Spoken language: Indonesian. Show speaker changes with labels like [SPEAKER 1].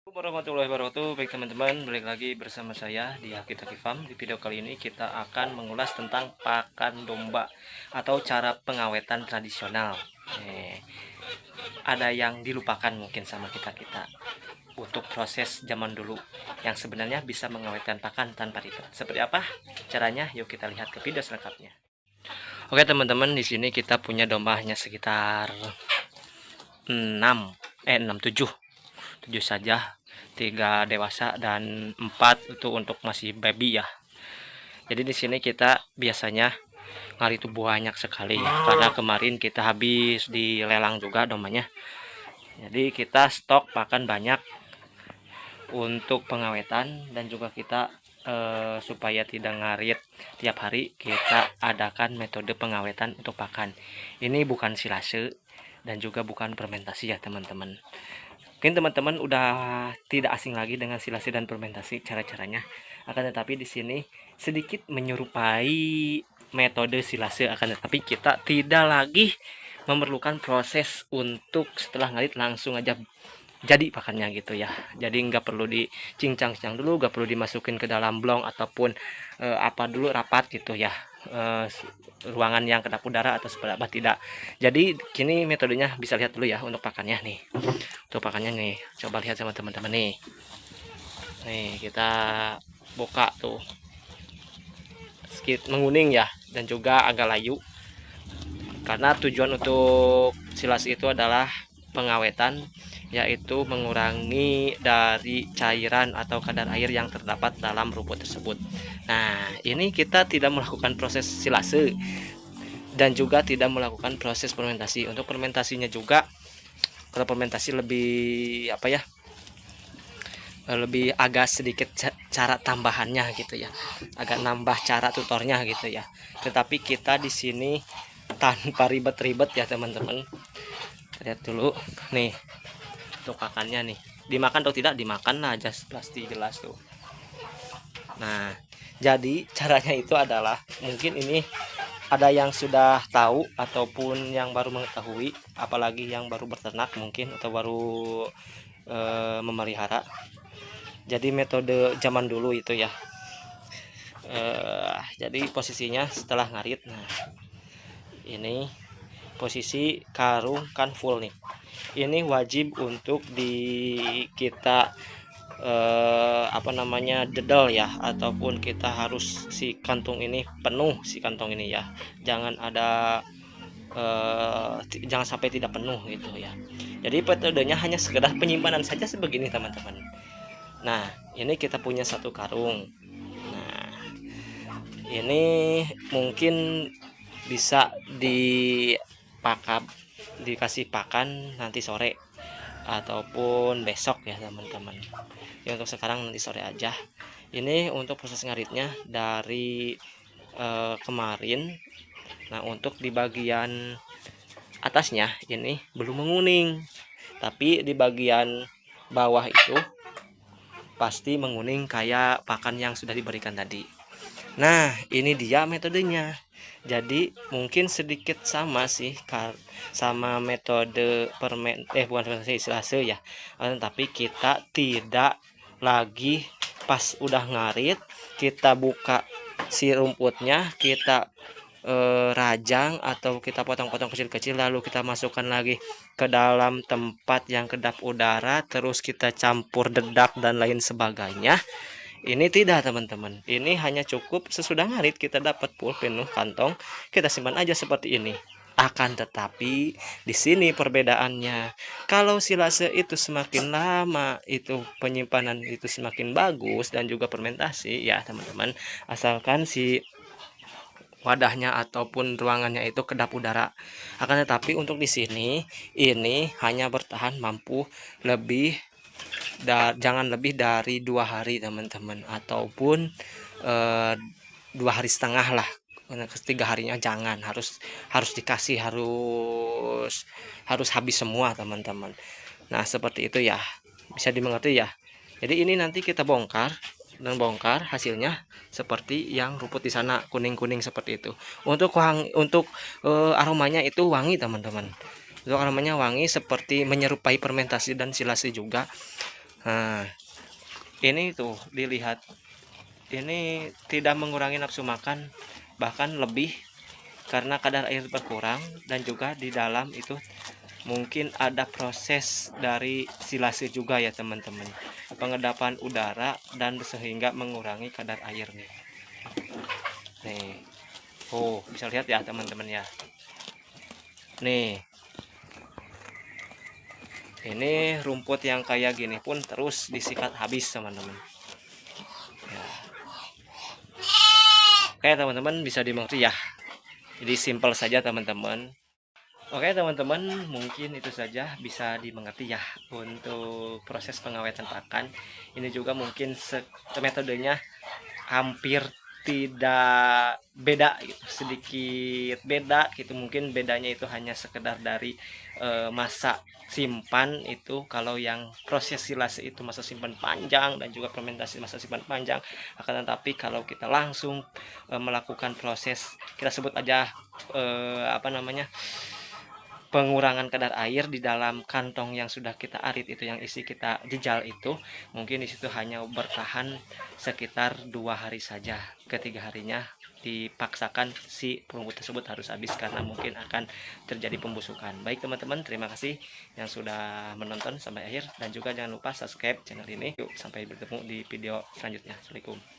[SPEAKER 1] Warahmatullahi wabarakatuh. Baik teman-teman, balik lagi bersama saya di Hakitaki Farm. Di video kali ini kita akan mengulas tentang pakan domba atau cara pengawetan tradisional. Ada yang dilupakan mungkin sama kita untuk proses zaman dulu yang sebenarnya bisa mengawetkan pakan tanpa ribet. Seperti apa caranya? Yuk kita lihat ke video selengkapnya. Oke teman-teman, di sini kita punya domba hanya sekitar 7 saja, 3 dewasa dan 4 itu untuk masih baby ya. Jadi di sini kita biasanya hari itu banyak sekali ya, karena kemarin kita habis dilelang juga dombanya. Jadi kita stok pakan banyak untuk pengawetan, dan juga kita supaya tidak ngarit tiap hari, kita adakan metode pengawetan untuk pakan. Ini bukan silase dan juga bukan fermentasi ya teman-teman. Mungkin teman-teman udah tidak asing lagi dengan silase dan fermentasi cara-caranya. Akan tetapi di sini sedikit menyerupai metode silase, akan tetapi kita tidak lagi memerlukan proses untuk setelah ngarit langsung aja jadi pakannya gitu ya. Jadi nggak perlu dicincang-cincang dulu, nggak perlu dimasukin ke dalam blong ataupun apa dulu rapat gitu ya, ruangan yang kedap udara atau seperti apa, tidak. Jadi kini metodenya bisa lihat dulu ya untuk pakannya nih. Untuk pakannya nih, coba lihat sama teman-teman nih. Nih kita buka tuh, sedikit menguning ya, dan juga agak layu. Karena tujuan untuk silase itu adalah pengawetan, yaitu mengurangi dari cairan atau kadar air yang terdapat dalam rumput tersebut. Nah, ini kita tidak melakukan proses silase dan juga tidak melakukan proses fermentasi. Untuk fermentasinya juga, kalau fermentasi lebih apa ya, lebih agak sedikit cara tambahannya gitu ya, agak nambah cara tutornya gitu ya. Tetapi kita di sini tanpa ribet-ribet ya teman-teman. Lihat dulu nih untuk pakannya nih, dimakan atau tidak dimakan aja pasti jelas tuh. Nah, jadi caranya itu adalah, mungkin ini ada yang sudah tahu ataupun yang baru mengetahui, apalagi yang baru berternak mungkin atau baru memelihara. Jadi metode zaman dulu itu ya, jadi posisinya setelah ngarit. Nah, ini posisi karung kan full nih. Ini wajib untuk kita dedel ya, ataupun kita harus si kantung ini penuh, si kantong ini ya. Jangan ada jangan sampai tidak penuh gitu ya. Jadi metodenya hanya sekedar penyimpanan saja sebegini teman-teman. Nah, ini kita punya satu karung. Nah, ini mungkin bisa dikasih pakan nanti sore ataupun besok ya teman-teman. Ya, untuk sekarang nanti sore aja. Ini untuk proses ngaritnya dari kemarin. Nah, untuk di bagian atasnya ini belum menguning, tapi di bagian bawah itu pasti menguning kayak pakan yang sudah diberikan tadi. Nah, ini dia metodenya. Jadi mungkin sedikit sama sih sama metode bukan fermentasi silase ya, tapi kita tidak lagi pas udah ngarit kita buka si rumputnya, kita rajang atau kita potong-potong kecil-kecil, lalu kita masukkan lagi ke dalam tempat yang kedap udara, terus kita campur dedak dan lain sebagainya. Ini tidak teman-teman, ini hanya cukup sesudah ngarit kita dapat full penuh kantong, kita simpan aja seperti ini. Akan tetapi di sini perbedaannya, kalau silase itu semakin lama itu penyimpanan itu semakin bagus, dan juga fermentasi ya teman-teman, asalkan si wadahnya ataupun ruangannya itu kedap udara. Akan tetapi untuk di sini ini hanya bertahan mampu lebih jangan lebih dari 2 hari teman-teman, ataupun 2 hari setengah lah. 3 harinya jangan, harus dikasih, harus habis semua teman-teman. Nah, seperti itu ya, bisa dimengerti ya. Jadi ini nanti kita bongkar hasilnya seperti yang rumput di sana, kuning-kuning seperti itu. Untuk aromanya itu wangi teman-teman. Untuk aromanya wangi seperti menyerupai fermentasi dan silase juga. Nah, ini tuh dilihat, ini tidak mengurangi nafsu makan, bahkan lebih, karena kadar air berkurang dan juga di dalam itu mungkin ada proses dari silase juga ya teman-teman, pengedapan udara dan sehingga mengurangi kadar air nih. Oh, bisa lihat ya teman-teman ya. Nih, ini rumput yang kayak gini pun terus disikat habis teman-teman ya. Oke teman-teman, bisa dimengerti ya, jadi simpel saja teman-teman. Oke teman-teman, mungkin itu saja bisa dimengerti ya untuk proses pengawetan pakan. Ini juga mungkin metodenya hampir tidak beda gitu, sedikit beda gitu. Mungkin bedanya itu hanya sekedar dari masa simpan itu. Kalau yang proses silase itu masa simpan panjang dan juga fermentasi masa simpan panjang. Akan tetapi kalau kita langsung melakukan proses, kita sebut aja apa namanya, pengurangan kadar air di dalam kantong yang sudah kita arit itu, yang isi kita jejal itu, mungkin di situ hanya bertahan sekitar 2 hari saja. Ketiga harinya dipaksakan si rumput tersebut harus habis karena mungkin akan terjadi pembusukan. Baik teman-teman, terima kasih yang sudah menonton sampai akhir dan juga jangan lupa subscribe channel ini. Yuk, sampai bertemu di video selanjutnya. Assalamualaikum.